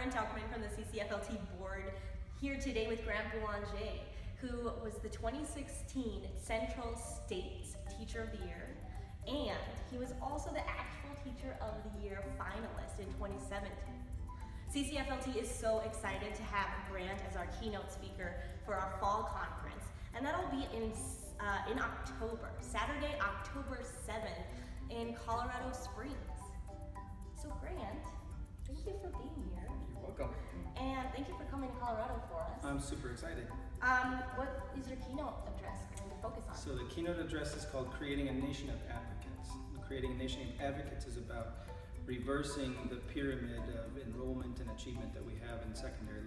Caroline Talkman from the CCFLT board, here today with Grant Boulanger, who was the 2016 Central States Teacher of the Year, and he was also the actual Teacher of the Year finalist in 2017. CCFLT is so excited to have Grant as our keynote speaker for our fall conference, and that'll be in October, Saturday, October 7th in Colorado Springs. So Grant, thank you for being here. You're welcome. And thank you for coming to Colorado for us. I'm super excited. What is your keynote address going to focus on? So the keynote address is called Creating a Nation of Advocates. Creating a Nation of Advocates is about reversing the pyramid of enrollment and achievement that we have in secondary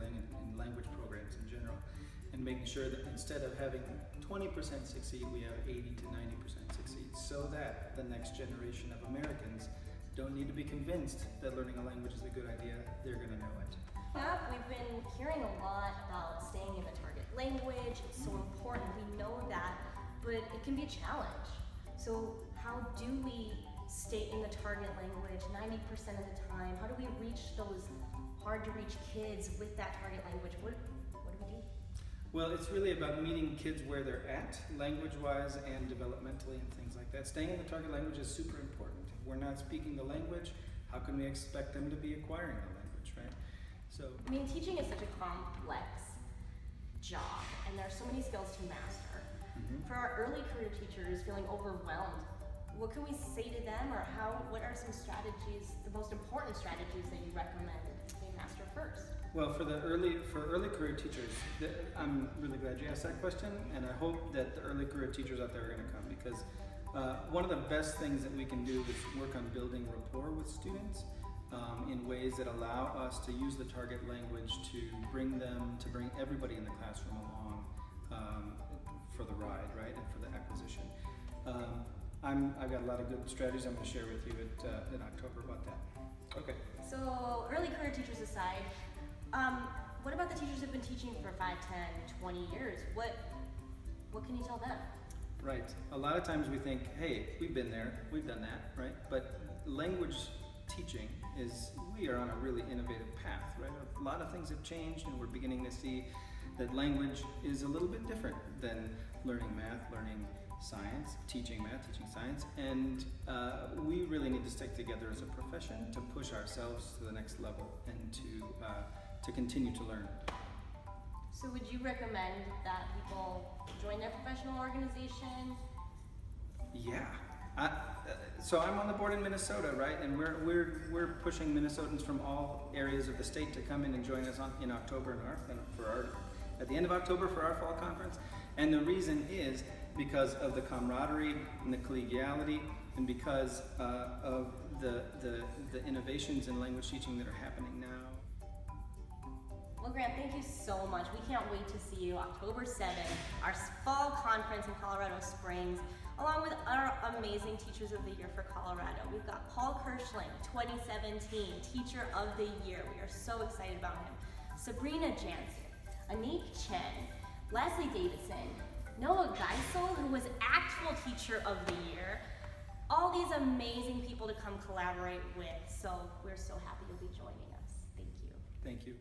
language programs in general, and making sure that instead of having 20% succeed, we have 80 to 90% succeed, so that the next generation of Americans don't need to be convinced that learning a language is a good idea. They're going to know it. Yeah, we've been hearing a lot about staying in the target language. It's so important. We know that, but it can be a challenge. So how do we stay in the target language 90% of the time? How do we reach those hard to reach kids with that target language? What do we do? Well, it's really about meeting kids where they're at, language-wise and developmentally and things like that. Staying in the target language is super important. If we're not speaking the language, how can we expect them to be acquiring the language, right? So, I mean, teaching is such a complex job, and there are so many skills to master. For our early career teachers feeling overwhelmed, what can we say to them, or what are some strategies, the most important strategies that you recommend they master first? well, for early career teachers, I'm really glad you asked that question, and I hope that the early career teachers out there are going to come, because one of the best things that we can do is work on building rapport with students in ways that allow us to use the target language to bring everybody in the classroom along for the ride, right, and for the acquisition. I've got a lot of good strategies I'm going to share with you in October about that. Okay. So early career teachers aside, what about the teachers who've been teaching for 5, 10, 20 years? What can you tell them? Right. A lot of times we think, hey, we've been there, we've done that, right? But language teaching we are on a really innovative path, right? A lot of things have changed, and we're beginning to see that language is a little bit different than learning math, learning science, teaching math, teaching science, and we really need to stick together as a profession to push ourselves to the next level and to continue to learn. So would you recommend that people join their professional organization? Yeah. So I'm on the board in Minnesota, right? And we're pushing Minnesotans from all areas of the state to come in and join us in October at the end of October for our fall conference. And the reason is because of the camaraderie and the collegiality, and because of the innovations in language teaching that are happening now. Well, Grant, thank you so much. We can't wait to see you October 7th, our fall conference in Colorado Springs, along with our amazing Teachers of the Year for Colorado. We've got Paul Kirschling, 2017 Teacher of the Year. We are so excited about him. Sabrina Jansen, Anik Chen, Leslie Davidson, Noah Geisel, who was actual Teacher of the Year. All these amazing people to come collaborate with. So we're so happy you'll be joining us. Thank you. Thank you.